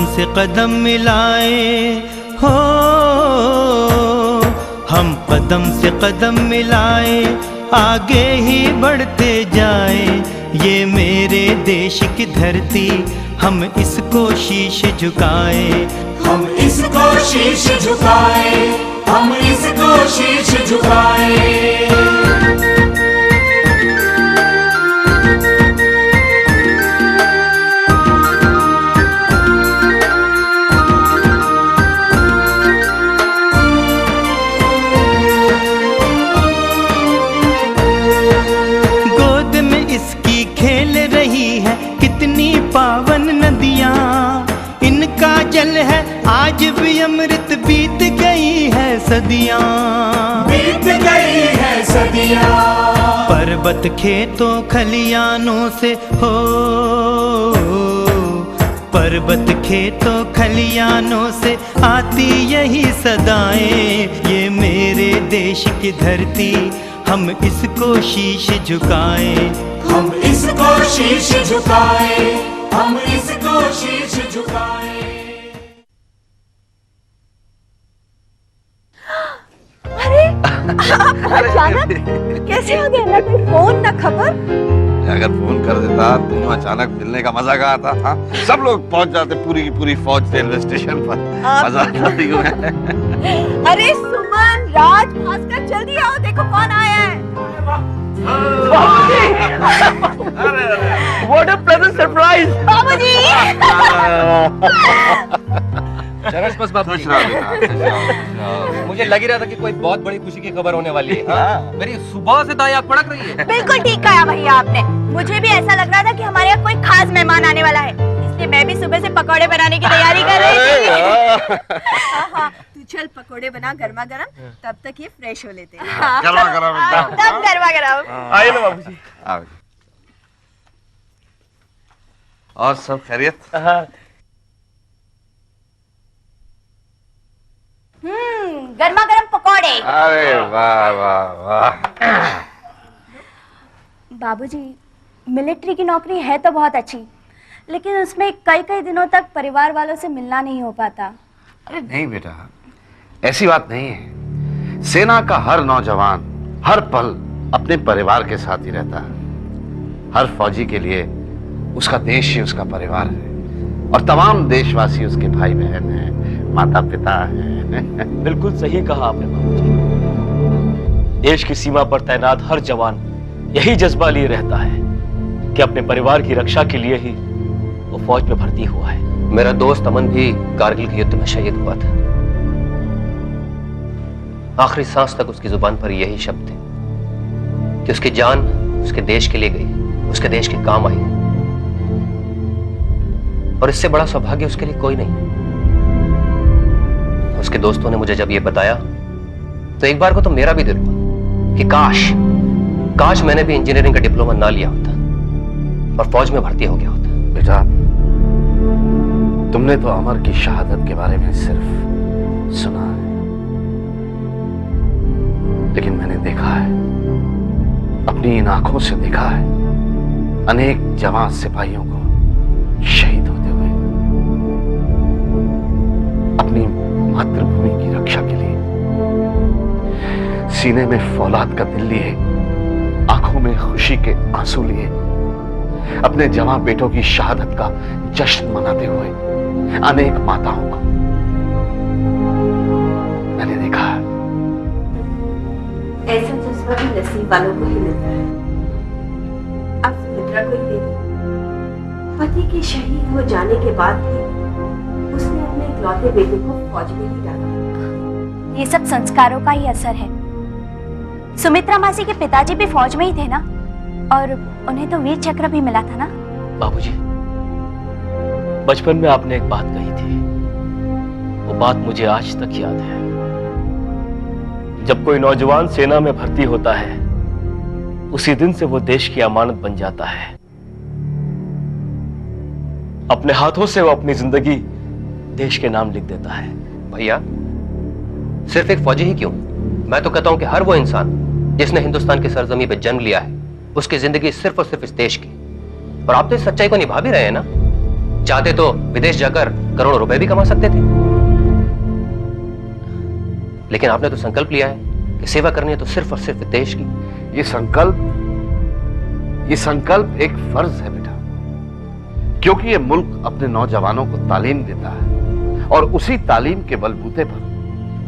कदम से कदम मिलाए हो, हम कदम से कदम मिलाए आगे ही बढ़ते जाए। ये मेरे देश की धरती, हम इसको शीश झुकाए, हम इसको शीश झुकाए, हम इसको शीश झुकाए। पावन नदियाँ इनका जल है, आज भी अमृत बीत गई है सदियाँ, बीत गई है सदियाँ। पर्वत खेतों खलियानों से हो, पर्वत खेतों खलियानों से आती यही सदाएं। ये मेरे देश की धरती, हम इसको शीश झुकाए, हम इसको शीश झुकाए, हम इसको शीश झुकाए। अरे आप अचानक कैसे आ गए? ना कोई फोन ना खबर। अगर फोन कर देता दोनों अचानक मिलने का मजा कहाँ था? हाँ? सब लोग पहुंच जाते, पूरी की पूरी फौज रेलवे स्टेशन पर। मजा आता ही है। अरे सुमन, राज, भास्कर, जल्दी आओ, देखो कौन आया है। What a pleasant surprise! बाबूजी! बस बाबूजी। मुझे लग ही रहा था कि कोई बहुत बड़ी खुशी की खबर होने वाली है। हाँ? मेरी सुबह से दाएं आंख पड़क रही है। बिल्कुल ठीक कहा भैया आपने। मुझे भी ऐसा लग रहा था कि हमारे यहाँ कोई खास मेहमान आने वाला है, इसलिए मैं भी सुबह से पकौड़े बनाने की तैयारी कर रही थी। तू चल पकौड़े बना गर्मा गर्म, तब तक ये फ्रेश हो लेते हैं। गरमा गरम तब गर्मा गर्म। आइए ना बाबूजी। और सब खैरियत? गर्मा गर्म पकौड़े। अरे वाह वाह वाह। बाबूजी, मिलिट्री की नौकरी है तो बहुत अच्छी, लेकिन उसमें कई कई दिनों तक परिवार वालों से मिलना नहीं हो पाता। अरे नहीं बेटा, ऐसी बात नहीं है। सेना का हर नौजवान हर पल अपने परिवार के साथ ही रहता है। हर फौजी के लिए उसका देश ही उसका परिवार है, और तमाम देशवासी उसके भाई बहन हैं, माता पिता हैं। बिल्कुल सही कहा आपने बाबूजी। देश की सीमा पर तैनात हर जवान यही जज्बा लिए रहता है कि अपने परिवार की रक्षा के लिए ही वो फौज में भर्ती हुआ है। मेरा दोस्त अमन भी कारगिल के युद्ध में शहीद हुआ था। आखिरी सांस तक उसकी जुबान पर यही शब्द थे कि उसकी जान उसके देश के लिए गई, उसके देश के काम आई, और इससे बड़ा सौभाग्य उसके लिए कोई नहीं। उसके दोस्तों ने मुझे जब ये बताया तो एक बार को तो मेरा भी दिल हुआ कि काश मैंने भी इंजीनियरिंग का डिप्लोमा ना लिया होता और फौज में भर्ती हो गया होता। बेटा, तुमने तो अमर की शहादत के बारे में सिर्फ सुना है, लेकिन मैंने देखा है, अपनी इन आंखों से देखा है अनेक जवान सिपाहियों को शहीद होते हुए अपनी मातृभूमि की रक्षा के लिए सीने में फौलाद का दिल लिए, आंखों में खुशी के आंसू लिए, अपने जवान बेटों की शहादत का जश्न मनाते हुए अनेक माताओं को मैंने देखा है। ऐसा जज्बा भी नसीब वालों को ही मिलता है। अब सुमित्रा को ही देखो, पति के शहीद हो जाने के बाद भी उसने अपने इकलौते बेटे को फौज में ही डाला। ये सब संस्कारों का ही असर है। सुमित्रा मासी के पिताजी भी फौज में ही थे ना, और उन्हें तो वीर चक्र भी मिला था ना। बाबूजी, बचपन में आपने एक बात कही थी, वो बात मुझे आज तक याद है। जब कोई नौजवान सेना में भर्ती होता है, उसी दिन से वो देश की अमानत बन जाता है। अपने हाथों से वो अपनी जिंदगी देश के नाम लिख देता है। भैया, सिर्फ एक फौजी ही क्यों, मैं तो कहता हूं कि हर वो इंसान जिसने हिंदुस्तान की सरजमी पे जन्म लिया है, उसकी जिंदगी सिर्फ और सिर्फ इस देश की। और आप तो इस सच्चाई को निभा भी रहे हैं ना। चाहते तो विदेश जाकर करोड़ों रुपए भी कमा सकते थे, लेकिन आपने तो संकल्प लिया है कि सेवा करनी है तो सिर्फ और सिर्फ देश की। ये संकल्प एक फर्ज है बेटा, क्योंकि ये मुल्क अपने नौजवानों को तालीम देता है और उसी तालीम के बलबूते पर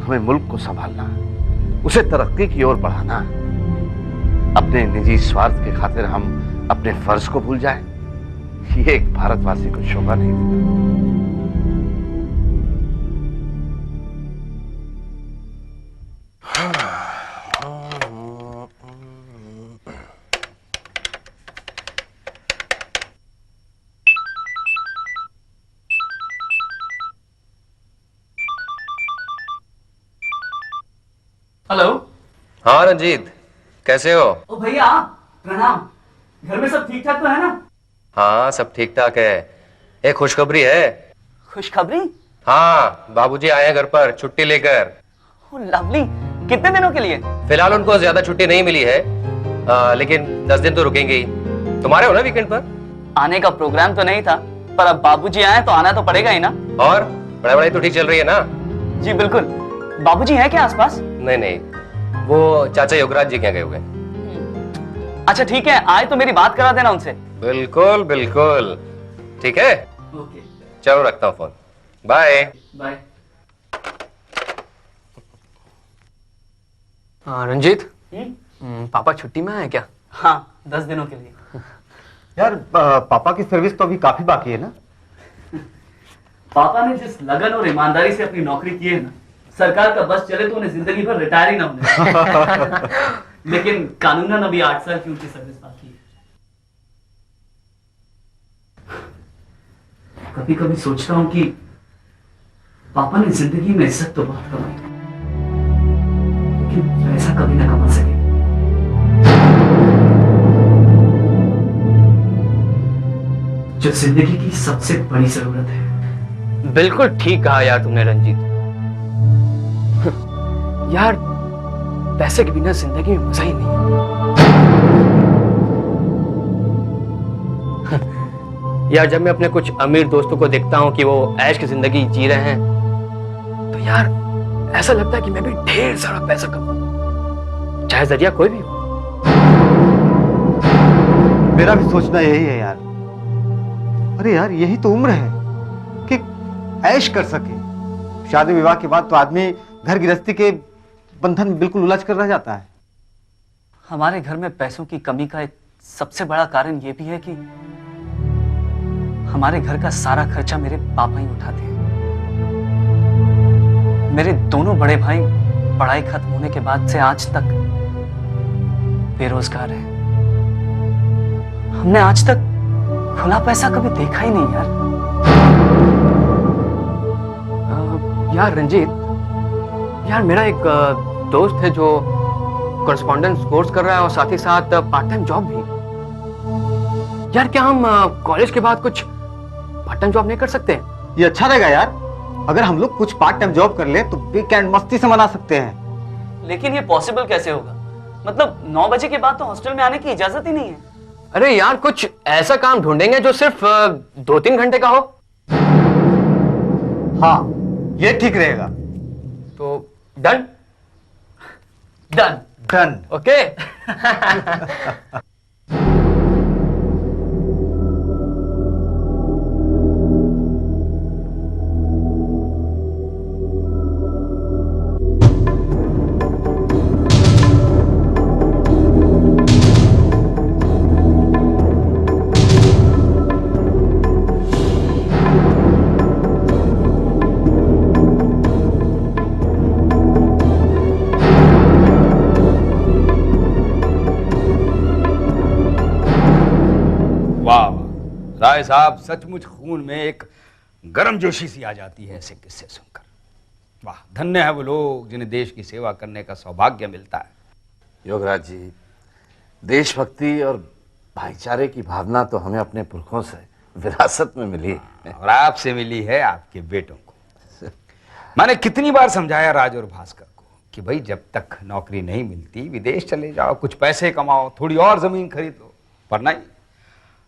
हमें मुल्क को संभालना है, उसे तरक्की की ओर बढ़ाना है। अपने निजी स्वार्थ के खातिर हम अपने फर्ज को भूल जाएं, ये एक भारतवासी को शोभा नहीं देता। हेलो। हाँ रंजीत, कैसे हो? ओ भैया प्रणाम। घर में सब ठीक ठाक तो है ना? हाँ सब ठीक ठाक है। एक खुशखबरी है। खुशखबरी? हाँ, बाबूजी आए हैं घर पर छुट्टी लेकर। ओ लवली, कितने दिनों के लिए? फिलहाल उनको ज्यादा छुट्टी नहीं मिली है, लेकिन 10 दिन तो रुकेंगे ही। तुम्हारे हो ना वीकेंड पर? आने का प्रोग्राम तो नहीं था, पर अब बाबूजी आए तो आना तो पड़ेगा ही ना। और पढ़ाई तो ठीक चल रही है ना? जी बिल्कुल। बाबूजी हैं क्या आसपास? नहीं, वो चाचा योगराज जी क्या गए हुए। अच्छा ठीक है, आए तो मेरी बात करा देना उनसे। बिल्कुल बिल्कुल, ठीक है। ओके, चलो रखता हूँ फोन। Bye bye. रंजीत, पापा छुट्टी में आए क्या? हाँ 10 दिनों के लिए। यार पापा की सर्विस तो अभी काफी बाकी है ना? पापा ने जिस लगन और ईमानदारी से अपनी नौकरी की है ना, सरकार का बस चले तो उन्हें जिंदगी भर रिटायर ही ना होने। लेकिन कानूनन अभी 8 साल की उनकी सर्विस बाकी है। कभी कभी सोचता हूं कि पापा ने जिंदगी में इज्जत तो बहुत कमाई, लेकिन पैसा कभी ना कमा सके। जो जिंदगी की सबसे बड़ी जरूरत है। बिल्कुल ठीक कहा यार तुमने रंजीत। यार पैसे के बिना जिंदगी में मजा ही नहीं है। यार जब मैं अपने कुछ अमीर दोस्तों को देखता हूं कि वो ऐश की जिंदगी जी रहे हैं, तो यार ऐसा लगता है कि मैं भी ढेर सारा पैसा कमाऊं, चाहे जरिया कोई भी हो। मेरा भी सोचना यही है यार। अरे यार यही तो उम्र है कि ऐश कर सके। शादी विवाह के बाद तो आदमी घर गृहस्थी के बंधन में बिल्कुल उलझ कर रह जाता है। हमारे घर में पैसों की कमी का एक सबसे बड़ा कारण यह भी है कि हमारे घर का सारा खर्चा मेरे पापा ही उठाते हैं। मेरे दोनों बड़े भाई पढ़ाई खत्म होने के बाद से आज तक बेरोजगार हैं। हमने आज तक खुला पैसा कभी देखा ही नहीं यार। यार रंजीत, यार मेरा एक दोस्त है जो कॉरेस्पॉन्डेंस कोर्स कर रहा है और साथ ही साथ पार्ट टाइम जॉब भी। यार क्या हम कॉलेज के बाद कुछ पार्ट टाइम जॉब नहीं कर सकते? ये अच्छा रहेगा यार। अगर हम लोग कुछ पार्ट टाइम जॉब कर ले तो वीकेंड मस्ती से मना सकते हैं। लेकिन ये पॉसिबल कैसे होगा? मतलब 9 बजे के बाद तो हॉस्टल में आने की इजाजत ही नहीं है। अरे यार कुछ ऐसा काम ढूंढेंगे जो सिर्फ 2-3 घंटे का हो। हाँ ये ठीक रहेगा। तो डन डन। डन। ओके। राय साहब, सचमुच खून में एक गर्मजोशी सी आ जाती है ऐसे किस्से सुनकर। वाह, धन्य है वो लोग जिन्हें देश की सेवा करने का सौभाग्य मिलता है। योगराज जी, देशभक्ति और भाईचारे की भावना तो हमें अपने पुरखों से विरासत में मिली है और आपसे मिली है आपके बेटों को। मैंने कितनी बार समझाया राज और भास्कर को कि भाई जब तक नौकरी नहीं मिलती विदेश चले जाओ, कुछ पैसे कमाओ, थोड़ी और जमीन खरीदो, पर नहीं,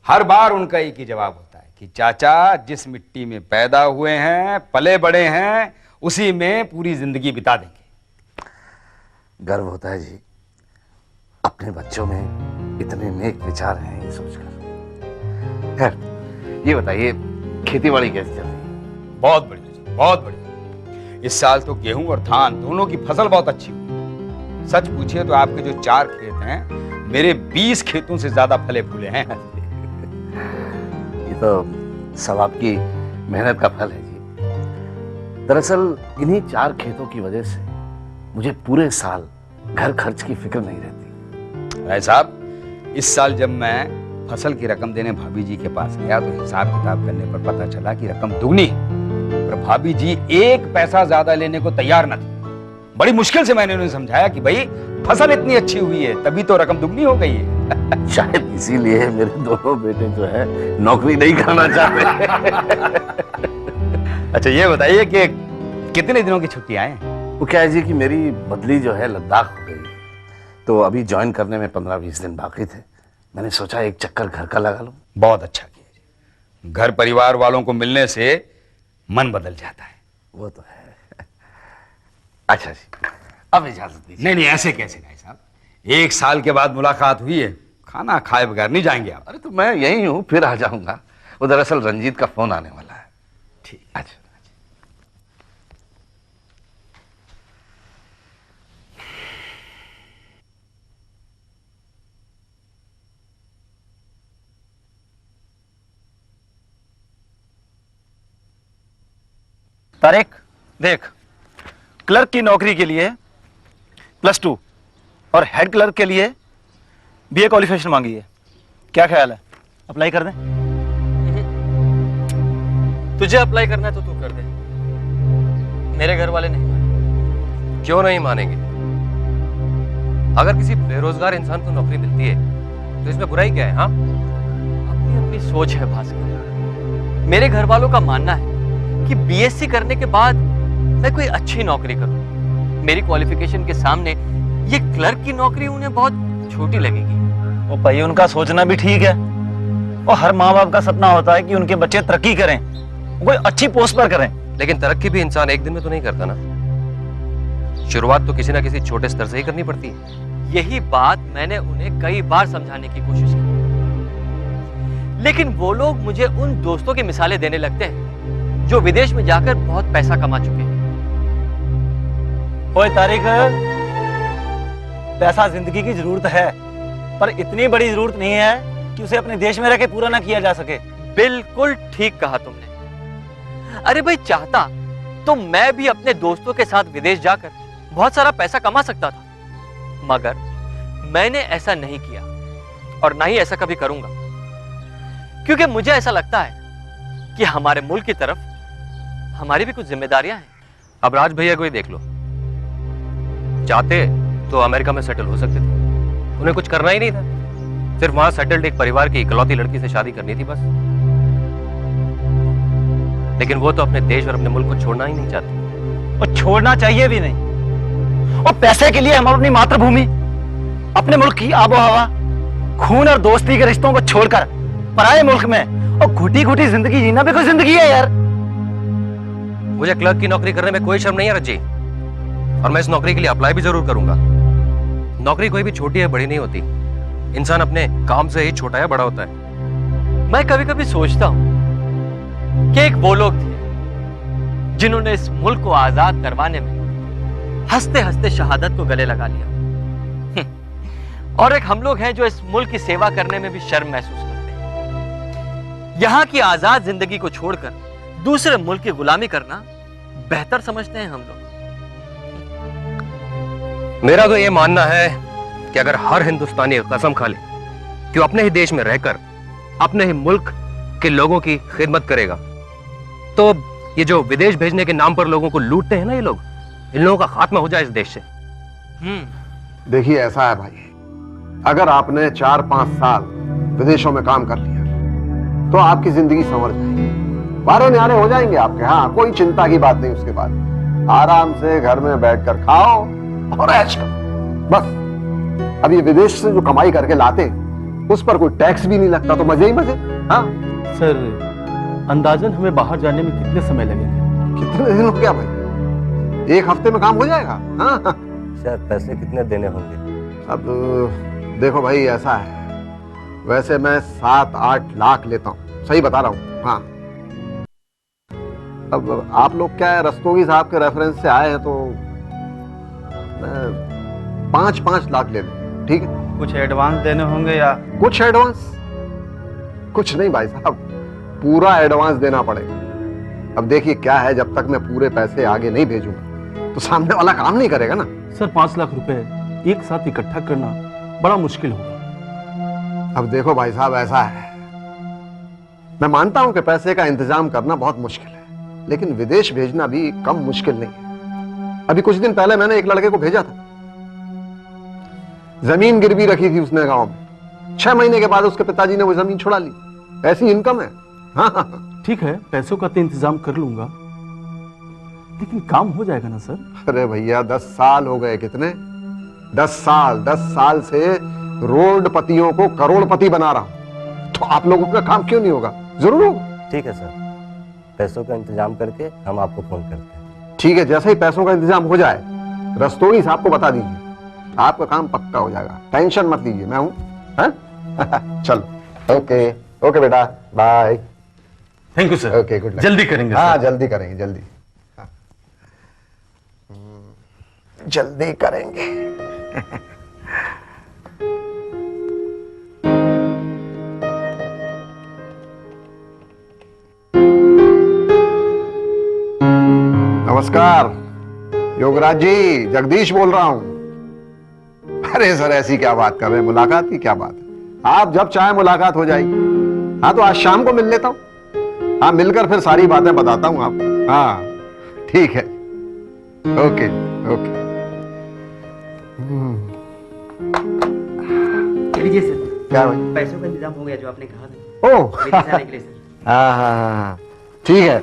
हर बार उनका एक ही जवाब होता है कि चाचा जिस मिट्टी में पैदा हुए हैं, पले बड़े हैं, उसी में पूरी जिंदगी बिता देंगे। गर्व होता है जी, अपने बच्चों में इतने नेक विचार हैं ये सोचकर। खैर, ये बताइए खेती बाड़ी कैसी चल रही है? बहुत बढ़िया जी, बहुत बढ़िया। इस साल तो गेहूं और धान दोनों की फसल बहुत अच्छी हुई। सच पूछिए तो आपके जो 4 खेत हैं, मेरे 20 खेतों से ज्यादा फले फूले हैं। ये तो सब आपकी मेहनत का फल है जी। दरअसल इन्हीं 4 खेतों की वजह से मुझे पूरे साल घर खर्च की फिक्र नहीं रहती। राय साहब, इस साल जब मैं फसल की रकम देने भाभी जी के पास गया तो हिसाब किताब करने पर पता चला कि रकम दुगनी है, पर भाभी जी 1 पैसा ज्यादा लेने को तैयार न थी। बड़ी मुश्किल से मैंने उन्हें समझाया कि भाई फसल इतनी अच्छी हुई है तभी तो रकम दुगनी हो गई है। शायद इसीलिए मेरे दोनों बेटे जो है नौकरी नहीं करना चाहते। अच्छा ये बताइए कि कितने दिनों की छुट्टियां हैं? वो क्या है जी कि मेरी बदली जो है लद्दाख हो गई, तो अभी ज्वाइन करने में 15-20 दिन बाकी थे। मैंने सोचा एक चक्कर घर का लगा लूं। बहुत अच्छा किया जी। घर परिवार वालों को मिलने से मन बदल जाता है। वो तो है। अच्छा जी, अब इजाजत दीजिए। नहीं ऐसे कैसे भाई साहब, 1 साल के बाद मुलाकात हुई है, खाना खाए बगैर नहीं जाएंगे आप? अरे तो मैं यही हूं, फिर आ जाऊंगा। वो दरअसल रंजीत का फोन आने वाला है। ठीक। अच्छा। तारिक देख, क्लर्क की नौकरी के लिए +2 और हेड क्लर्क के लिए BA क्वालिफिकेशन मांगी है। क्या ख्याल है, अप्लाई कर दें? तुझे अप्लाई करना है तो तू कर दे, मेरे घर वाले नहीं मानेंगे। क्यों नहीं मानेंगे? अगर किसी बेरोजगार इंसान को नौकरी मिलती है तो इसमें बुराई क्या है? हाँ, अपनी अपनी सोच है भास्कर। मेरे घर वालों का मानना है कि BSc करने के बाद मैं कोई अच्छी नौकरी करूं। मेरी क्वालिफिकेशन के सामने ये क्लर्क की नौकरी उन्हें बहुत छोटी लगेगी। ओ भाई, उनका सोचना भी ठीक है, और हर माँ बाप का सपना होता है कि उनके बच्चे तरक्की करें, कोई अच्छी पोस्ट पर करें। लेकिन तरक्की भी इंसान एक दिन में तो नहीं करता ना, शुरुआत तो किसी ना किसी छोटे स्तर से ही करनी पड़ती है। यही बात मैंने उन्हें कई बार समझाने की कोशिश की, लेकिन वो लोग मुझे उन दोस्तों की मिसालें देने लगते हैं जो विदेश में जाकर बहुत पैसा कमा चुके हैं। ओए तारिक, पैसा जिंदगी की जरूरत है, पर इतनी बड़ी जरूरत नहीं है कि उसे अपने देश में रह के पूरा ना किया जा सके। बिल्कुल ठीक कहा तुमने। अरे भाई, चाहता तो मैं भी अपने दोस्तों के साथ विदेश जाकर बहुत सारा पैसा कमा सकता था, मगर मैंने ऐसा नहीं किया और ना ही ऐसा कभी करूंगा, क्योंकि मुझे ऐसा लगता है कि हमारे मुल्क की तरफ हमारी भी कुछ जिम्मेदारियां हैं। अब राज भैया को ही देख लो, चाहते तो अमेरिका में सेटल हो सकते थे, उन्हें कुछ करना ही नहीं था, सिर्फ वहां सेटल्ड एक परिवार की इकलौती लड़की से शादी करनी थी बस। लेकिन वो तो अपने देश और अपने मुल्क को छोड़ना ही नहीं चाहते। और छोड़ना चाहिए भी नहीं। और पैसे के लिए हम अपनी मातृभूमि, अपने मुल्क की आबो हवा, खून और दोस्ती के रिश्तों को छोड़कर पराये मुल्क में और घुटी घुटी जिंदगी जीना भी कोई जिंदगी है यार। मुझे क्लर्क की नौकरी करने में कोई शर्म नहीं है रज्जी, और मैं इस नौकरी के लिए अप्लाई भी जरूर करूंगा। नौकरी कोई भी छोटी है बड़ी नहीं होती, इंसान अपने काम से ही छोटा या बड़ा होता है। मैं कभी कभी सोचता हूं कि एक वो लोग थे जिन्होंने इस मुल्क को आजाद करवाने में हंसते हंसते शहादत को गले लगा लिया, और एक हम लोग हैं जो इस मुल्क की सेवा करने में भी शर्म महसूस करते हैं। यहां की आजाद जिंदगी को छोड़कर दूसरे मुल्क की गुलामी करना बेहतर समझते हैं हम लोग। मेरा तो यह मानना है कि अगर हर हिंदुस्तानी कसम खा ले कि वो अपने ही देश में रहकर अपने ही मुल्क के लोगों की खिदमत करेगा, तो ये जो विदेश भेजने के नाम पर लोगों को लूटते हैं ना ये लोग, इन लोगों का खात्मा हो जाए इस देश से। देखिए ऐसा है भाई, अगर आपने 4-5 साल विदेशों में काम कर लिया तो आपकी जिंदगी संवर जाएगी, बारे न्यारे हो जाएंगे आपके। हाँ, कोई चिंता की बात नहीं। उसके बाद आराम से घर में बैठकर खाओ और ऐश करो बस। अब ये विदेश से जो कमाई करके लाते उस पर कोई टैक्स भी नहीं लगता, तो मजे ही मजे। हाँ सर, अंदाजन हमें बाहर जाने में कितने समय लगेंगे? कितने दिन हो गया भाई? 1 हफ्ते में काम हो जाएगा। हाँ सर पैसे कितने देने होंगे? अब देखो भाई, ऐसा है, वैसे मैं 7-8 लाख लेता हूँ, सही बता रहा हूँ। हाँ, अब आप लोग क्या है, रस्तोगी साहब के रेफरेंस से आए हैं तो मैं 5-5 लाख ले लूँ, ठीक है? कुछ एडवांस देने होंगे या? कुछ एडवांस? कुछ नहीं भाई साहब, पूरा एडवांस देना पड़ेगा। अब देखिए क्या है, जब तक मैं पूरे पैसे आगे नहीं भेजूंगा तो सामने वाला काम नहीं करेगा ना। सर 5 लाख रुपए एक साथ इकट्ठा करना बड़ा मुश्किल होगा। अब देखो भाई साहब, ऐसा है, मैं मानता हूं कि पैसे का इंतजाम करना बहुत मुश्किल है, लेकिन विदेश भेजना भी कम मुश्किल नहीं है। अभी कुछ दिन पहले मैंने एक लड़के को भेजा था, जमीन गिरवी रखी थी उसने गांव में, 6 महीने के बाद उसके पिताजी ने वो जमीन छुड़ा ली। ऐसी इनकम है। हाँ, ठीक है, पैसों का तो इंतजाम कर लूंगा, लेकिन काम हो जाएगा ना सर? अरे भैया 10 साल हो गए। कितने? 10 साल से रोडपतियों को करोड़पति बना रहा हूं, तो आप लोगों का काम क्यों नहीं होगा? जरूर होगा। ठीक है सर, पैसों का इंतजाम करके हम आपको फोन करते हैं। ठीक है, जैसे ही पैसों का इंतजाम हो जाए रस्तोगी साहब को बता दीजिए, आपका काम पक्का हो जाएगा, टेंशन मत लीजिए, मैं हूं। हाँ? चलो, ओके ओके बेटा, bye. Thank you sir. Okay, good luck. जल्दी करेंगे हाँ, सर। जल्दी करेंगे, जल्दी। हाँ। जल्दी करेंगे। नमस्कार योगराज जी, जगदीश बोल रहा हूं। अरे सर, ऐसी क्या बात कर रहे हैं, मुलाकात की क्या बात है? आप जब चाहे मुलाकात हो जाएगी। हाँ, तो आज शाम को मिल लेता हूं। हाँ, मिलकर फिर सारी बातें बताता हूं आपको। हाँ ठीक है, ओके ओके। लीजिए सर, क्या भाई? पैसों का इंतजाम हो गया जो आपने कहा था। ओह विदेश जाने के लिए सर। हाँ, ठीक है,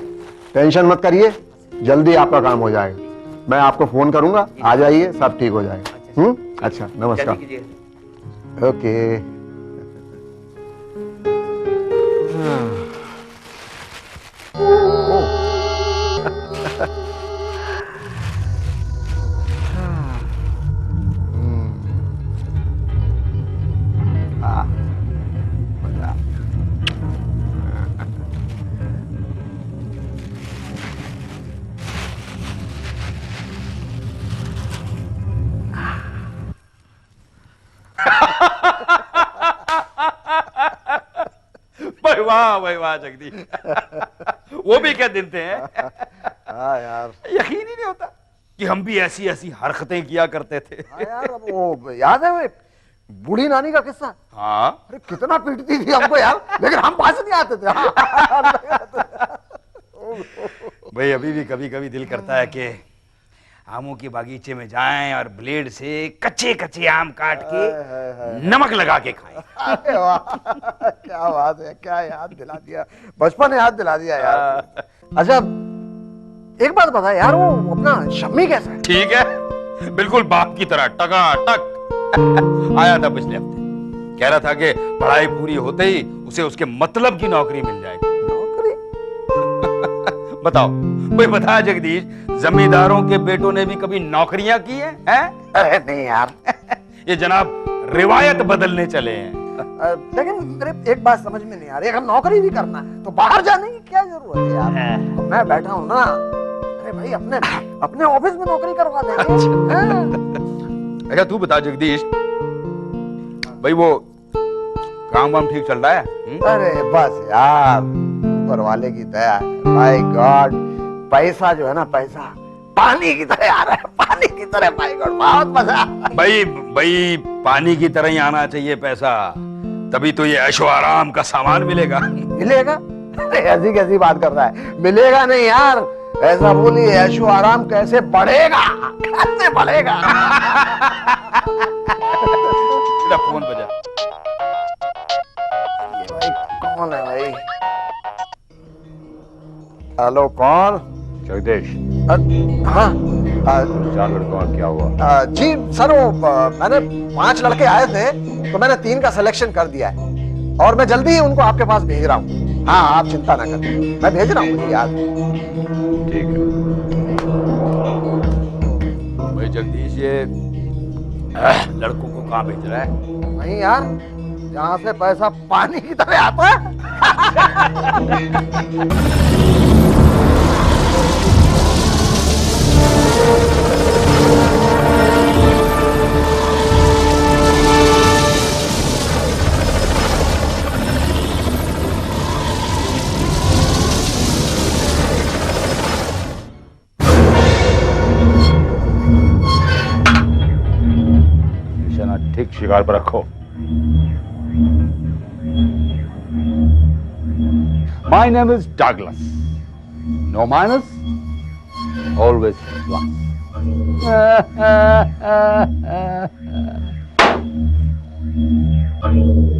टेंशन मत करिए, जल्दी आपका काम हो जाएगा। मैं आपको फोन करूंगा, आ जाइए, सब ठीक हो जाएगा। अच्छा, नमस्कार। जल्दी कीजिए। ओके। भाई वाह जगदीश। वो भी क्या दिन थे हैं? हाँ यार, यकीन ही नहीं होता कि हम भी ऐसी ऐसी हरकतें किया करते थे। हाँ यार, अब वो याद है वो बूढ़ी नानी का किस्सा? हाँ, अरे कितना पीटती थी हमको यार, लेकिन हम पास नहीं आते थे। भाई अभी भी कभी कभी दिल करता है कि आमों के बागीचे में जाएं और ब्लेड से कच्चे कच्चे आम काट के नमक लगा के खाएं। अरे वाह, क्या बात है, क्या याद दिला दिया, बचपन याद दिला दिया यार। अच्छा, एक बात बता यार, वो अपना शम्मी कैसा है? ठीक है, बिल्कुल बाप की तरह टकाटक। आया था पिछले हफ्ते, कह रहा था कि पढ़ाई पूरी होते ही उसे उसके मतलब की नौकरी मिल जाएगी। नौकरी? बताओ, कोई बता जगदीश, जमींदारों के बेटों ने भी कभी नौकरियां की हैं? अरे नहीं यार। ये जनाब रिवायत बदलने चले हैं। लेकिन मेरे एक बात समझ में नहीं आ रही, अगर नौकरी भी करना है तो बाहर जाने की क्या जरूरत है यार? तो मैं बैठा हूं ना, अरे भाई अपने ऑफिस में नौकरी करवा देंगे। अच्छा तू बता जगदीश, भाई वो काम वाम ठीक चल रहा है? अरे बस यार, ऊपर वाले की दया है, माय गॉड। पैसा जो है ना, पैसा पानी की तरह आ रहा है, पानी की तरह, माय गॉड, बहुत मजा। भाई पानी की तरह ही आना चाहिए पैसा, तभी तो ये ऐशो आराम का सामान मिलेगा। मिलेगा? अरे ऐसी कैसी बात कर रहा है, मिलेगा नहीं यार, ऐसा बोलिए, ऐशो आराम कैसे बढ़ेगा, कैसे बढ़ेगा? फोन बजा। ये भाई कौन है भाई? हेलो, कौन? जगदीश। हाँ, 4 लड़कों क्या हुआ? जी सर, वो मैंने 5 लड़के आए थे, तो मैंने 3 का सिलेक्शन कर दिया है और मैं जल्दी ही उनको आपके पास भेज रहा हूँ। हाँ आप चिंता ना करें, मैं भेज रहा हूँ, मुझे याद है। ठीक है भाई। जगदीश ये लड़कों को कहाँ भेज रहा है? नहीं यार, जहाँ से पैसा पानी की तरह आता है। निशाना ठीक शिकार पर रखो। My name is Douglas. No minus, always plus.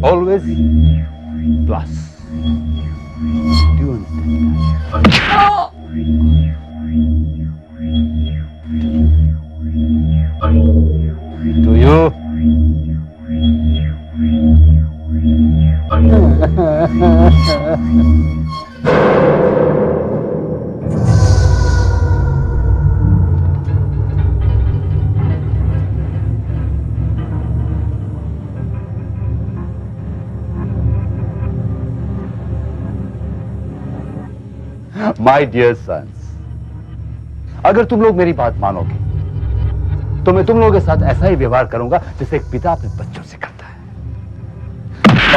Always plus. Do you understand? Do you? My dear sons, अगर तुम लोग मेरी बात मानोगे तो मैं तुम लोगों के साथ ऐसा ही व्यवहार करूंगा जैसे एक पिता अपने बच्चों से करता है,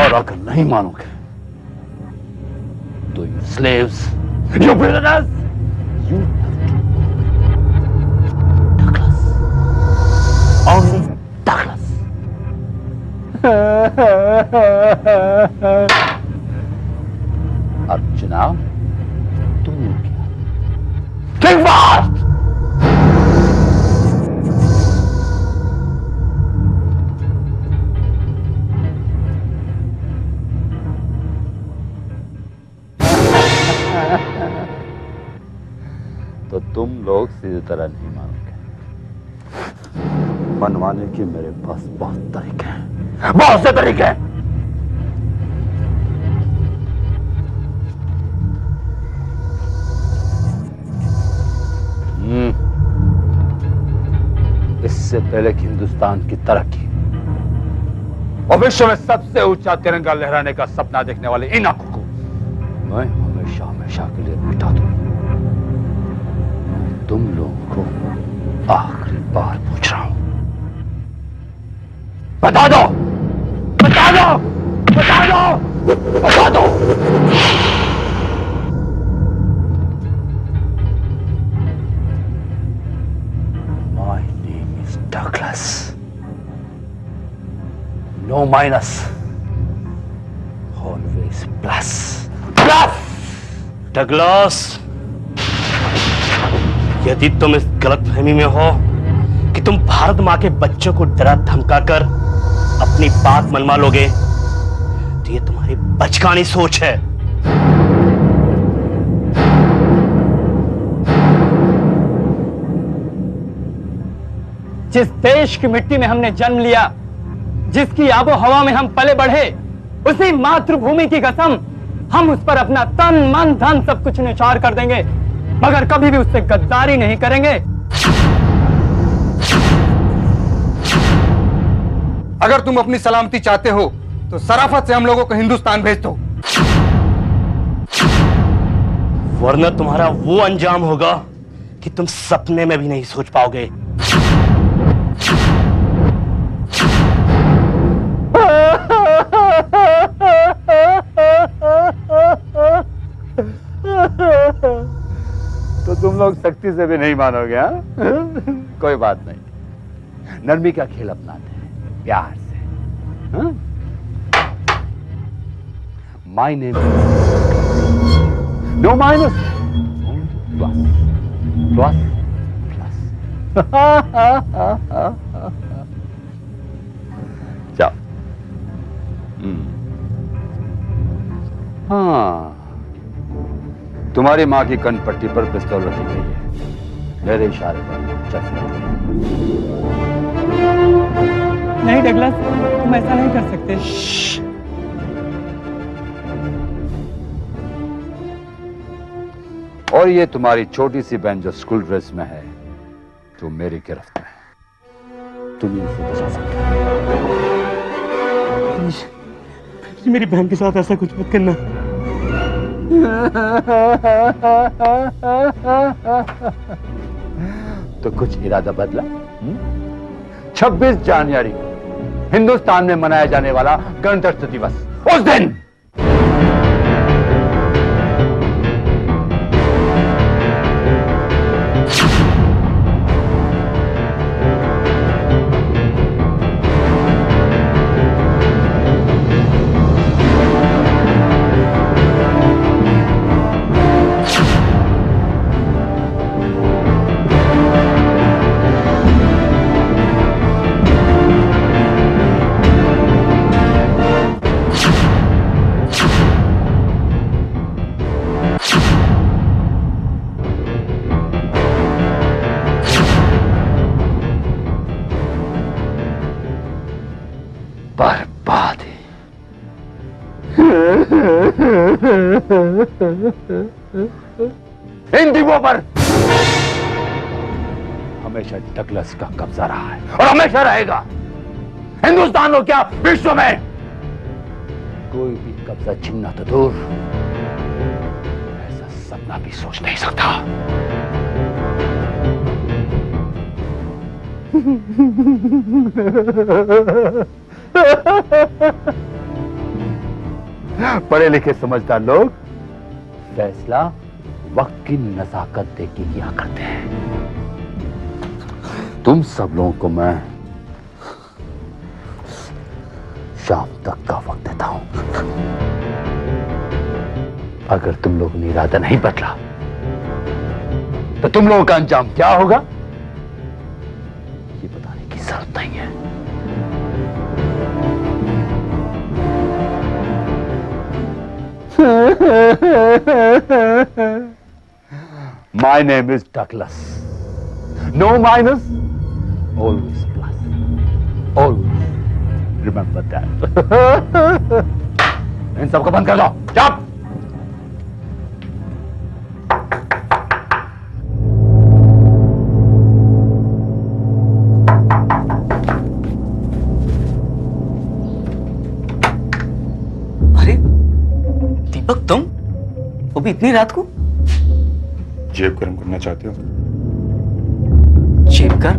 और अगर नहीं मानोगे तो you slaves, you prisoners, you Douglas, only Douglas. अब जनाब तुम लोग क्या? Think fast! तो तुम लोग सीधी तरह नहीं मानोगे। मनवाने के मेरे पास बहुत तरीके हैं, बहुत से तरीके हैं। इससे पहले कि हिंदुस्तान की तरक्की और विश्व में सबसे ऊंचा तिरंगा लहराने का सपना देखने वाले इन आंखों को मैं हमेशा हमेशा के लिए मिटा दूं। तुम लोगों को आखिरी बार पूछ रहा हूं, बता दो, बता दो, बता दो, बता दो। My name is Douglas. No minus, always plus. Plus! Douglas, यदि तुम इस गलतफहमी में हो कि तुम भारत मां के बच्चों को डरा धमकाकर अपनी बात मनवा लोगे, तो ये तुम्हारी बचकानी सोच है। जिस देश की मिट्टी में हमने जन्म लिया, जिसकी आबो हवा में हम पले बढ़े, उसी मातृभूमि की कसम हम उस पर अपना तन मन धन सब कुछ निछावर कर देंगे, मगर कभी भी उससे गद्दारी नहीं करेंगे। अगर तुम अपनी सलामती चाहते हो तो सराफत से हम लोगों को हिंदुस्तान भेज दो, वरना तुम्हारा वो अंजाम होगा कि तुम सपने में भी नहीं सोच पाओगे। तो तुम लोग सख्ती से भी नहीं मानोगे, हाँ? कोई बात नहीं, नरमी का खेल अपनाते हैं, प्यार से, हाँ? My name is no minus, plus, plus, plus. जाओ। हाँ, तुम्हारी माँ की कनपट्टी पर पिस्तौल रखी गई है, मेरे इशारे पर चल। नहीं डगलस, तुम ऐसा नहीं कर सकते। और ये तुम्हारी छोटी सी बहन जो स्कूल ड्रेस में है, जो मेरी गिरफ्त में है, तुम ही उसे बचा सकते हो। मेरी बहन के साथ ऐसा कुछ मत करना। तो कुछ इरादा बदला? 26 जनवरी हिंदुस्तान में मनाया जाने वाला गणतंत्र दिवस, उस दिन बर्बादी। इन द्वीपों पर हमेशा डगलस का कब्जा रहा है और हमेशा रहेगा। हिंदुस्तान हो क्या, विश्व में कोई भी कब्जा छीनना तो दूर, ऐसा सपना भी सोच नहीं सकता। पढ़े लिखे समझदार लोग फैसला वक्त की नजाकत देख के किया करते हैं। तुम सब लोगों को मैं शाम तक का वक्त देता हूं। अगर तुम लोगों ने इरादा नहीं बदला तो तुम लोगों का अंजाम क्या होगा ये बताने की जरूरत नहीं है। My name is Douglas. No minus, always plus. Always. Remember that. इन सबको बंद कर दो। चुप। दीपक, तुम वो भी इतनी रात को? जेब गर्म करना चाहते हो? जेब कर?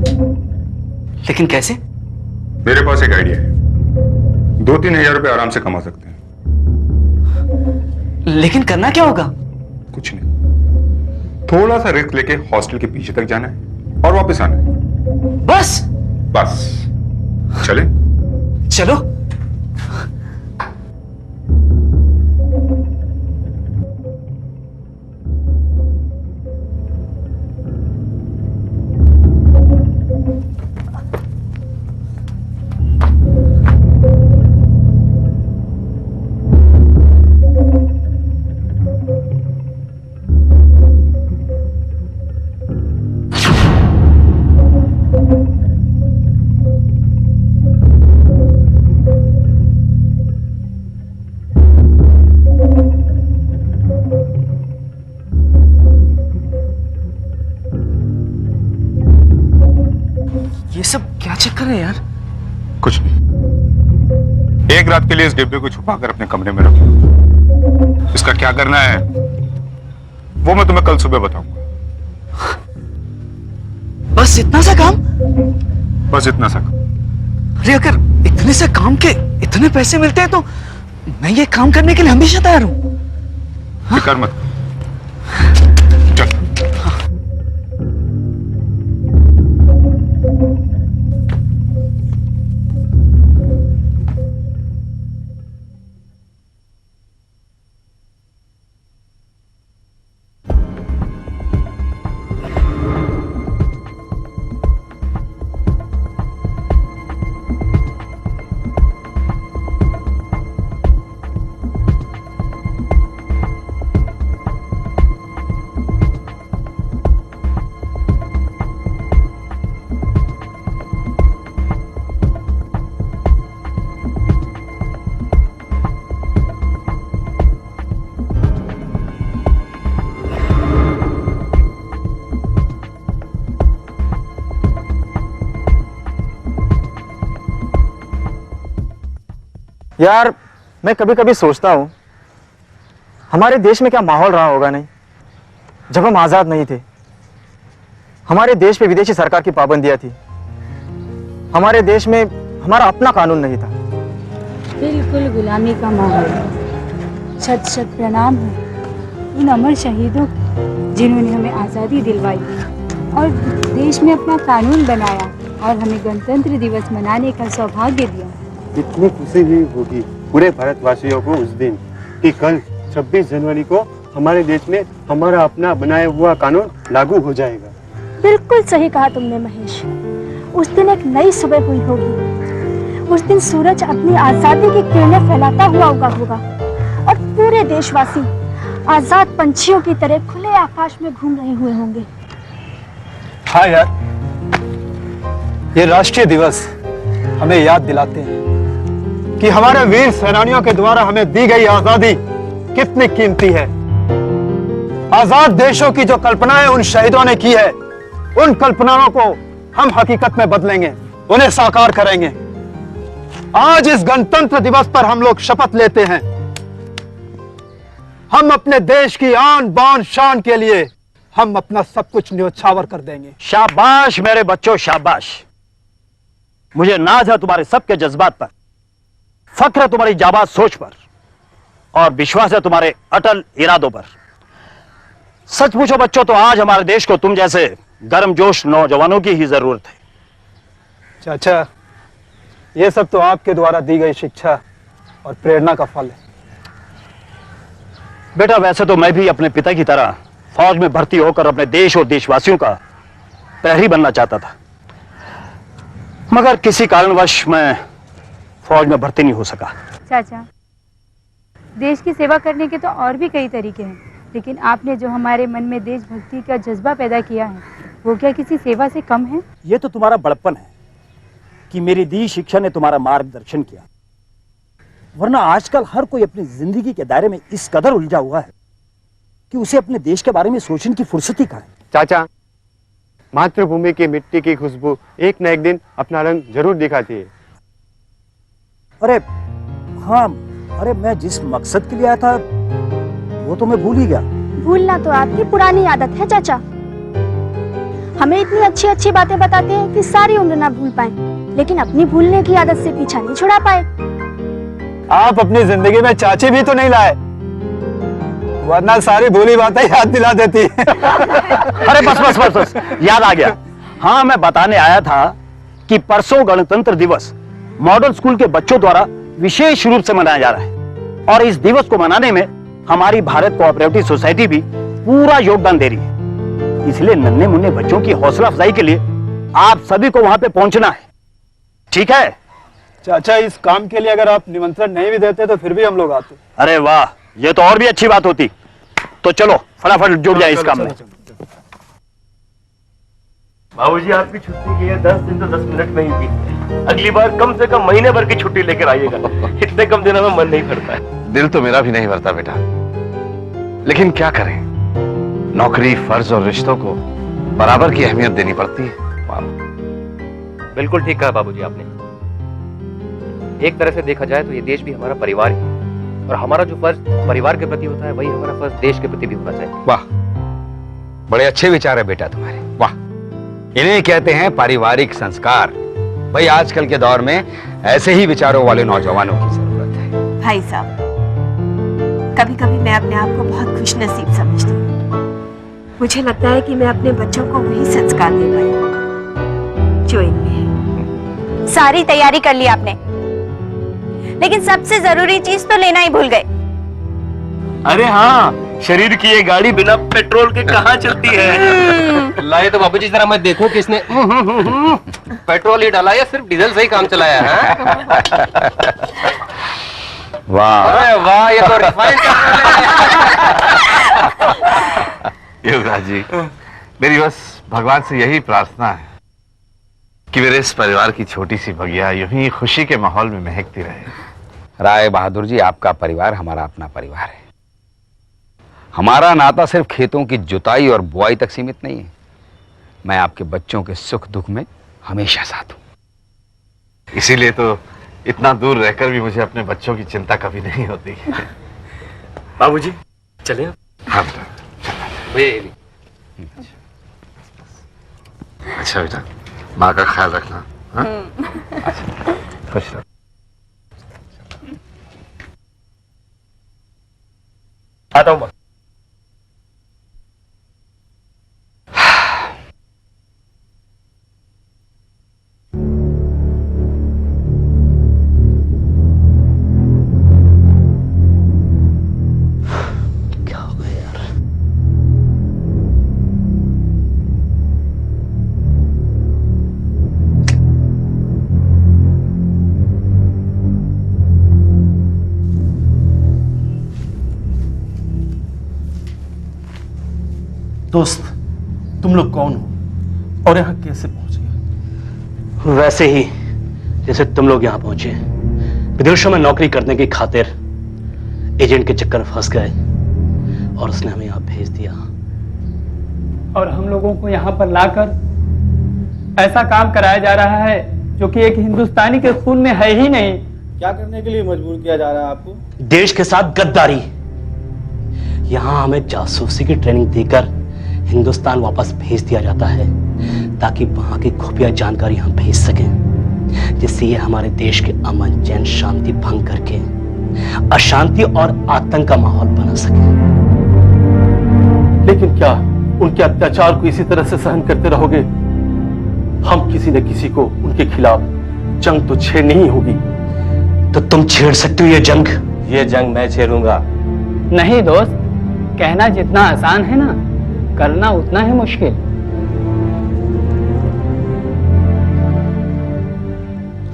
लेकिन कैसे? मेरे पास एक आइडिया है। 2-3 हजार रुपए आराम से कमा सकते हैं। लेकिन करना क्या होगा? कुछ नहीं, थोड़ा सा रिस्क लेके हॉस्टल के पीछे तक जाना है और वापस आना है। बस? बस। चले? चलो। ये सब क्या चक्कर है यार? कुछ नहीं, एक रात के लिए इस डिब्बे को छुपाकर अपने कमरे में रख लो। इसका क्या करना है वो मैं तुम्हें कल सुबह बताऊंगा। बस इतना सा काम? बस इतना सा काम। अरे अगर इतने से काम के इतने पैसे मिलते हैं तो मैं ये काम करने के लिए हमेशा तैयार हूं। फिक्र मत। यार मैं कभी कभी सोचता हूँ हमारे देश में क्या माहौल रहा होगा नहीं जब हम आजाद नहीं थे। हमारे देश पे विदेशी सरकार की पाबंदियां थी। हमारे देश में हमारा अपना कानून नहीं था। बिल्कुल गुलामी का माहौल। शत शत प्रणाम है उन अमर शहीदों को जिन्होंने हमें आज़ादी दिलवाई और देश में अपना कानून बनाया और हमें गणतंत्र दिवस मनाने का सौभाग्य दिया। इतनी खुशी हुई होगी पूरे भारतवासियों को उस दिन कि कल 26 जनवरी को हमारे देश में हमारा अपना बनाया हुआ कानून लागू हो जाएगा। बिल्कुल सही कहा तुमने महेश। उस दिन एक नई सुबह हुई होगी। उस दिन सूरज अपनी आजादी की किरणें फैलाता हुआ उगा होगा और पूरे देशवासी आजाद पंछियों की तरह खुले आकाश में घूम रहे हुए होंगे। हाँ यार, ये राष्ट्रीय दिवस हमें याद दिलाते हैं कि हमारे वीर सेनानियों के द्वारा हमें दी गई आजादी कितनी कीमती है। आजाद देशों की जो कल्पनाएं उन शहीदों ने की है, उन कल्पनाओं को हम हकीकत में बदलेंगे, उन्हें साकार करेंगे। आज इस गणतंत्र दिवस पर हम लोग शपथ लेते हैं, हम अपने देश की आन बान शान के लिए हम अपना सब कुछ न्योछावर कर देंगे। शाबाश मेरे बच्चों, शाबाश। मुझे नाज है तुम्हारे सबके जज्बात पर, फख्र है तुम्हारी जाबाज सोच पर और विश्वास है तुम्हारे अटल इरादों पर। सच पूछो बच्चों तो आज हमारे देश को तुम जैसे गर्मजोश नौजवानों की ही जरूरत है। चाचा, ये सब तो आपके द्वारा दी गई शिक्षा और प्रेरणा का फल है। बेटा वैसे तो मैं भी अपने पिता की तरह फौज में भर्ती होकर अपने देश और देशवासियों का प्रहरी बनना चाहता था, मगर किसी कारणवश मैं फौज में भर्ती नहीं हो सका। चाचा, देश की सेवा करने के तो और भी कई तरीके हैं, लेकिन आपने जो हमारे मन में देशभक्ति का जज्बा पैदा किया है, वो क्या किसी सेवा से कम है? ये तो तुम्हारा बड़प्पन है कि मेरी दी शिक्षा ने तुम्हारा मार्गदर्शन किया, वरना आजकल हर कोई अपनी जिंदगी के दायरे में इस कदर उलझा हुआ है कि उसे अपने देश के बारे में सोचने की फुर्सत ही कहाँ है। चाचा, मातृभूमि की मिट्टी की खुशबू एक न एक दिन अपना रंग जरूर दिखाती है। अरे हाँ, अरे मैं जिस मकसद के लिए आया था वो तो मैं भूल ही गया। भूलना तो आपकी पुरानी आदत है चाचा। हमें इतनी अच्छी अच्छी बातें बताते हैं कि सारी उम्र ना भूल पाए, लेकिन अपनी भूलने की आदत से पीछा नहीं छुड़ा पाए। आप अपनी जिंदगी में चाची भी तो नहीं लाए, वरना सारी भूली बातें याद दिला देती। अरे बस बस बस बस, याद आ गया। हाँ, मैं बताने आया था कि परसों गणतंत्र दिवस मॉडल स्कूल के बच्चों द्वारा विशेष रूप से मनाया जा रहा है और इस दिवस को मनाने में हमारी भारत कोऑपरेटिव सोसाइटी भी पूरा योगदान दे रही है। इसलिए नन्हे मुन्ने बच्चों की हौसला अफजाई के लिए आप सभी को वहां पे पहुंचना है, ठीक है? चाचा, इस काम के लिए अगर आप निमंत्रण नहीं भी देते तो फिर भी हम लोग आते। अरे वाह, ये तो और भी अच्छी बात होती। तो चलो फटाफट जुड़ जाए इस काम में। बाबूजी आपकी छुट्टी की है 10 दिन तो 10 मिनट में ही थी। अगली बार कम से कम महीने भर की छुट्टी लेकर आइएगा। इतने कम दिनों में मन नहीं भरता है। दिल तो मेरा भी नहीं भरता बेटा, लेकिन क्या करें, नौकरी, फर्ज और रिश्तों को बराबर की अहमियत देनी पड़ती है। बिल्कुल ठीक कहा बाबूजी आपने। एक तरह से देखा जाए तो ये देश भी हमारा परिवार ही है और हमारा जो फर्ज परिवार के प्रति होता है, वही हमारा फर्ज देश के प्रति भी होना चाहिए। वाह, बड़े अच्छे विचार है बेटा तुम्हारे। वाह, इन्हें कहते हैं पारिवारिक संस्कार। भाई आजकल के दौर में ऐसे ही विचारों वाले नौजवानों की जरूरत है। भाई साहब, कभी कभी मैं अपने आप को बहुत खुशनसीब समझती हूँ। मुझे लगता है कि मैं अपने बच्चों को वही संस्कार दे पाई जो इनमें है। सारी तैयारी कर ली आपने, लेकिन सबसे जरूरी चीज तो लेना ही भूल गए। अरे हाँ, शरीर की ये गाड़ी बिना पेट्रोल के कहाँ चलती है? लाए तो बाबूजी जरा मैं देखूं कि इसने पेट्रोल ही डाला या सिर्फ डीजल से ही काम चलाया है। वाह, अरे वाह, ये तो रिफाइंड युवराज जी, मेरी बस भगवान से यही प्रार्थना है कि मेरे इस परिवार की छोटी सी बगिया यूं ही खुशी के माहौल में महकती रहे। राय बहादुर जी, आपका परिवार हमारा अपना परिवार है। हमारा नाता सिर्फ खेतों की जुताई और बुआई तक सीमित नहीं है। मैं आपके बच्चों के सुख दुख में हमेशा साथ हूं। इसीलिए तो इतना दूर रहकर भी मुझे अपने बच्चों की चिंता कभी नहीं होती। बाबूजी चलिए। हाँ बेटा भैया अच्छा बेटा, माँ का ख्याल रखना। हाँ? अच्छा, खुश रहो। आता हूँ। दोस्त, तुम लोग कौन हो और यहाँ कैसे पहुंचे? वैसे ही जैसे तुम लोग यहाँ पहुंचे, विदेशों में नौकरी करने की खातिर एजेंट के चक्कर में फंस गए और उसने हमें यहाँ भेज दिया। और हम लोगों को यहाँ पर लाकर ऐसा काम कराया जा रहा है जो कि एक हिंदुस्तानी के खून में है ही नहीं। क्या करने के लिए मजबूर किया जा रहा है आपको? देश के साथ गद्दारी। यहाँ हमें जासूसी की ट्रेनिंग देकर हिंदुस्तान वापस भेज दिया जाता है ताकि वहां की खुफिया जानकारी हम भेज सकें, जिससे ये हमारे देश के अमन चैन शांति भंग करके अशांति और आतंक का माहौल बना सके। लेकिन क्या उनके अत्याचार को इसी तरह से सहन करते रहोगे? हम किसी न किसी को उनके खिलाफ जंग तो छेड़नी ही होगी। तो तुम छेड़ सकते हो ये जंग? ये जंग मैं छेड़ूंगा। नहीं दोस्त, कहना जितना आसान है ना, करना उतना ही मुश्किल।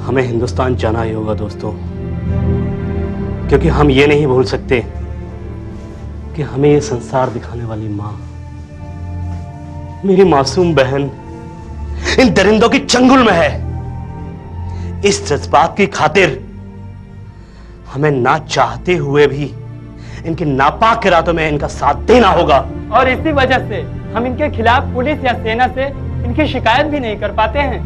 हमें हिंदुस्तान जाना ही होगा दोस्तों, क्योंकि हम ये नहीं भूल सकते कि हमें ये संसार दिखाने वाली माँ, मेरी मासूम बहन, इन दरिंदों की चंगुल में है। इस जज्बात की खातिर हमें ना चाहते हुए भी इनके नापाक इरादों में इनका साथ देना होगा। और इसी वजह से हम इनके खिलाफ पुलिस या सेना से इनकी शिकायत भी नहीं कर पाते हैं।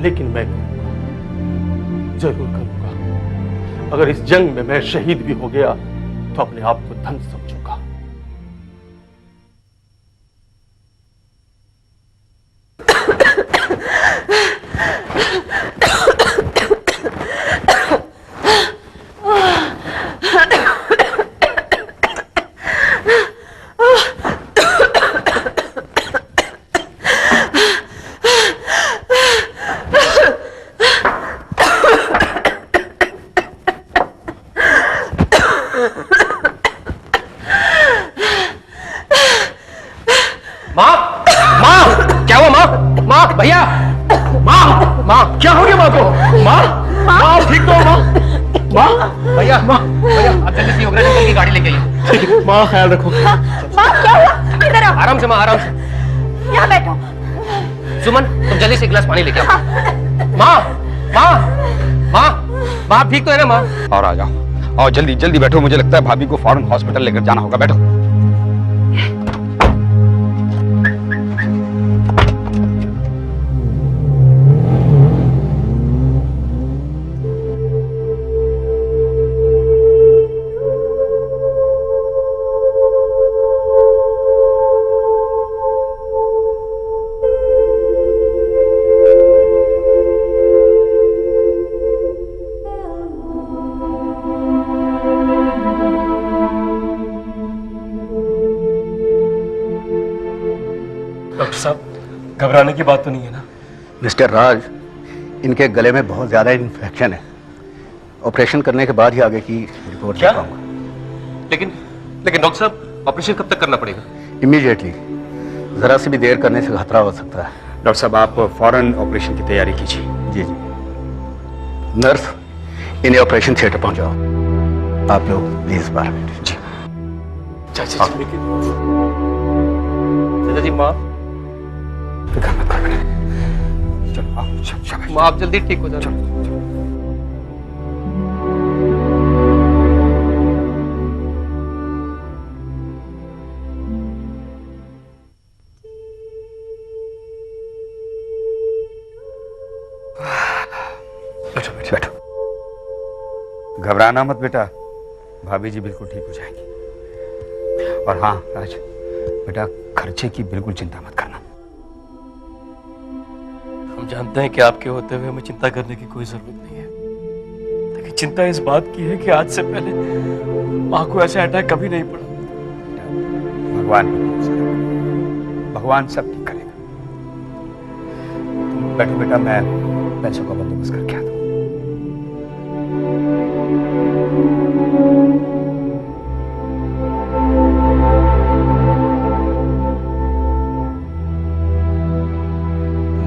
लेकिन मैं करूंगा, जरूर करूंगा। अगर इस जंग में मैं शहीद भी हो गया तो अपने आप को धन समझूंगा। भैया, माँ क्या हो गया माँ को? माँ ठीक तो माँ? भैया आप जल्दी से योगराज अंकल की गाड़ी लेके आइए। माँ ख्याल रखो। माँ क्या हुआ? इधर आओ। आराम से माँ, आराम से। यहाँ बैठो। सुमन तुम जल्दी से एक गिलास पानी लेके आओ। माँ आप ठीक तो है ना माँ? और आ जाओ, और जल्दी जल्दी बैठो। मुझे लगता है भाभी को फौरन हॉस्पिटल लेकर जाना होगा। बैठो। डॉक्टर साहब, घबराने की बात तो नहीं है ना? मिस्टर राज, इनके गले में बहुत ज्यादा इन्फेक्शन है। ऑपरेशन करने के बाद ही आगे की रिपोर्ट दे पाऊंगा। लेकिन डॉक्टर साहब, ऑपरेशन कब तक करना पड़ेगा? इमीडिएटली। जरा सी भी देर करने से खतरा हो सकता है। डॉक्टर साहब आप फौरन ऑपरेशन की तैयारी कीजिए। जी जी। नर्स, इन्हें ऑपरेशन थिएटर पहुंचाओ। आप लोग प्लीज 12 मिनट। जी चाचा जी, माँ माँ आप जल्दी ठीक हो जाओ। बैठो बैठो बैठो। घबराना मत बेटा, भाभी जी बिल्कुल ठीक हो जाएगी। और हाँ राज बेटा, खर्चे की बिल्कुल चिंता मत करना। हम जानते हैं कि आपके होते हुए हमें चिंता करने की कोई जरूरत नहीं है, लेकिन चिंता इस बात की है कि आज से पहले माँ को ऐसा अटैक कभी नहीं पड़ा। भगवान सब ठीक करेगा। बैठो बेटा, मैं पैसों का बंदोबस्त करके आता हूँ।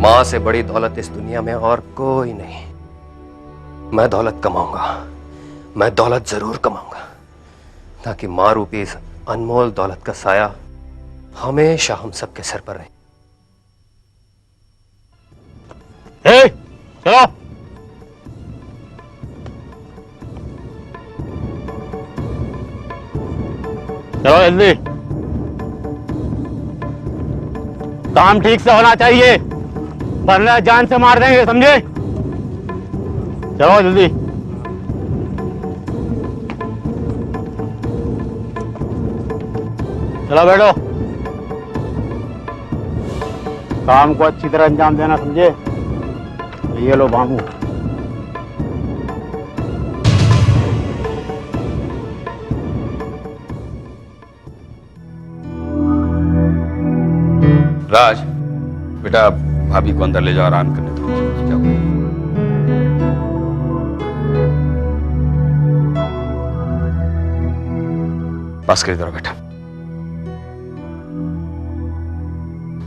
मां से बड़ी दौलत इस दुनिया में और कोई नहीं। मैं दौलत कमाऊंगा, मैं दौलत जरूर कमाऊंगा, ताकि मां रूपी इस अनमोल दौलत का साया हमेशा हम सबके सर पर रहे। चलो चलो जल्दी, काम ठीक से होना चाहिए वरना जान से मार देंगे, समझे? चलो जल्दी। चलो बैठो, काम को अच्छी तरह अंजाम देना, समझे? ये लो बाबू। राज बेटा, भाभी को अंदर ले जाओ, आराम करने दो। जाओ। पास कर इधर बेटा,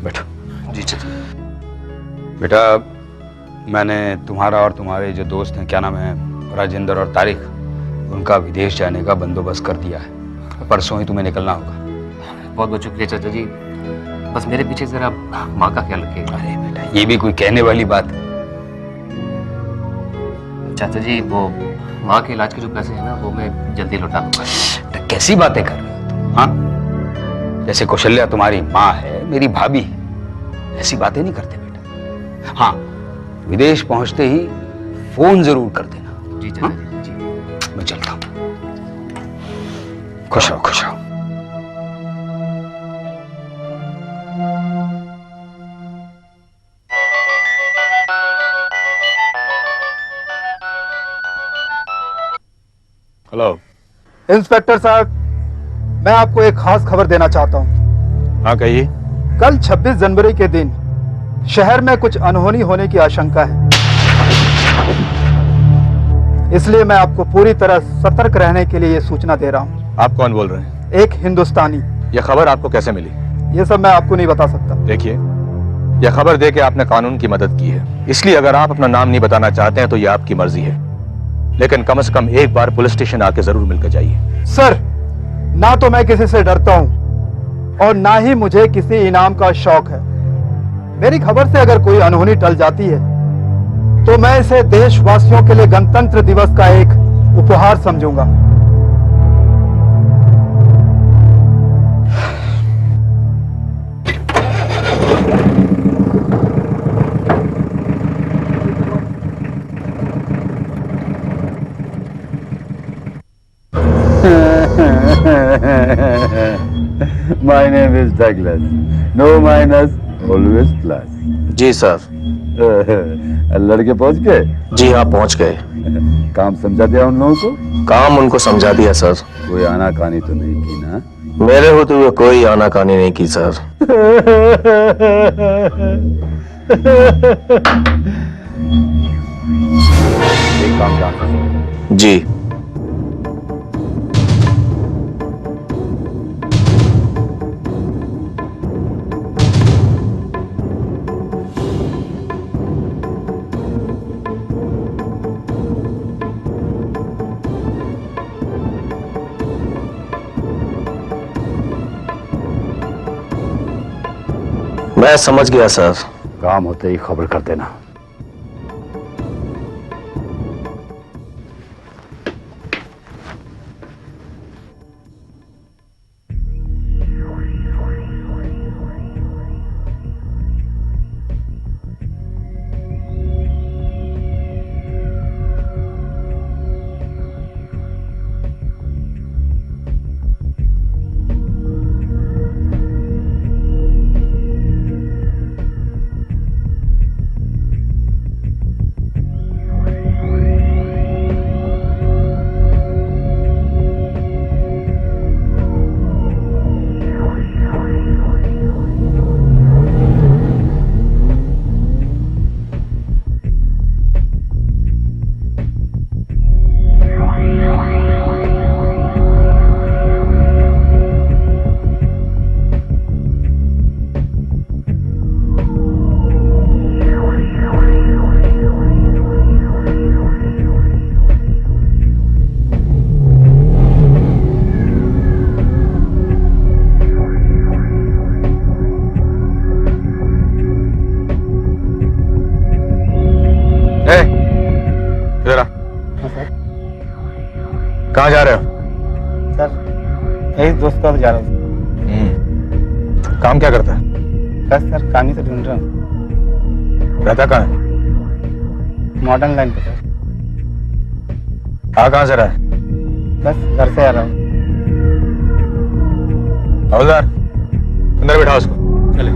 बैठो। जी चाचा। बेटा, मैंने तुम्हारा और तुम्हारे जो दोस्त हैं, क्या नाम है, राजेंद्र और तारिक, उनका विदेश जाने का बंदोबस्त कर दिया है। परसों ही तुम्हें निकलना होगा। बहुत बहुत शुक्रिया चाचा जी, बस मेरे पीछे जरा माँ का ख्याल रखिएगा। अरे बेटा, ये भी कोई कहने वाली बात है। चाचा जी, वो माँ के इलाज के जो पैसे हैं ना, वो मैं जल्दी लौटा दूंगा। कैसी बातें कर रहे हो तुम? हाँ, जैसे कौशल्या तुम्हारी माँ है, मेरी भाभी है, ऐसी बातें नहीं करते बेटा। हाँ, विदेश पहुंचते ही फोन जरूर कर देना। जी चाचा जी। मैं चलता हूँ। खुश रहो, खुश रहो। हेलो इंस्पेक्टर साहब, मैं आपको एक खास खबर देना चाहता हूँ। हाँ कहिए। कल 26 जनवरी के दिन शहर में कुछ अनहोनी होने की आशंका है, इसलिए मैं आपको पूरी तरह सतर्क रहने के लिए ये सूचना दे रहा हूँ। आप कौन बोल रहे हैं? एक हिंदुस्तानी। यह खबर आपको कैसे मिली? ये सब मैं आपको नहीं बता सकता। देखिए, यह खबर दे के आपने कानून की मदद की है, इसलिए अगर आप अपना नाम नहीं बताना चाहते हैं तो यह आपकी मर्जी है, लेकिन कम से कम एक बार पुलिस स्टेशन आके जरूर मिलकर जाइए। सर, ना तो मैं किसी से डरता हूँ और ना ही मुझे किसी इनाम का शौक है। मेरी खबर से अगर कोई अनहोनी टल जाती है तो मैं इसे देशवासियों के लिए गणतंत्र दिवस का एक उपहार समझूंगा। My name is Douglas. No minus, always plus. जी सर। लड़के पहुंच गए? जी हाँ, पहुंच गए। काम समझा दिया उन लोगों को? काम उनको समझा दिया सर। कोई आनाकानी तो नहीं की ना? मेरे होते हुए कोई आनाकानी नहीं की सर। एक काम जान। जी। मैं समझ गया सर। काम होते ही खबर कर देना। कहाँ जा रहे हो? सर यही दोस्त का जा रहा हूँ। काम क्या करता है? बस सर काम ही तो ढूंढ रहा हूँ। रहता कहाँ है? मॉडर्न लाइन पे सर। आ कहाँ से रहा है? बस घर से आ रहा हूँ। हवलदार अंदर बिठाओ उसको। चले।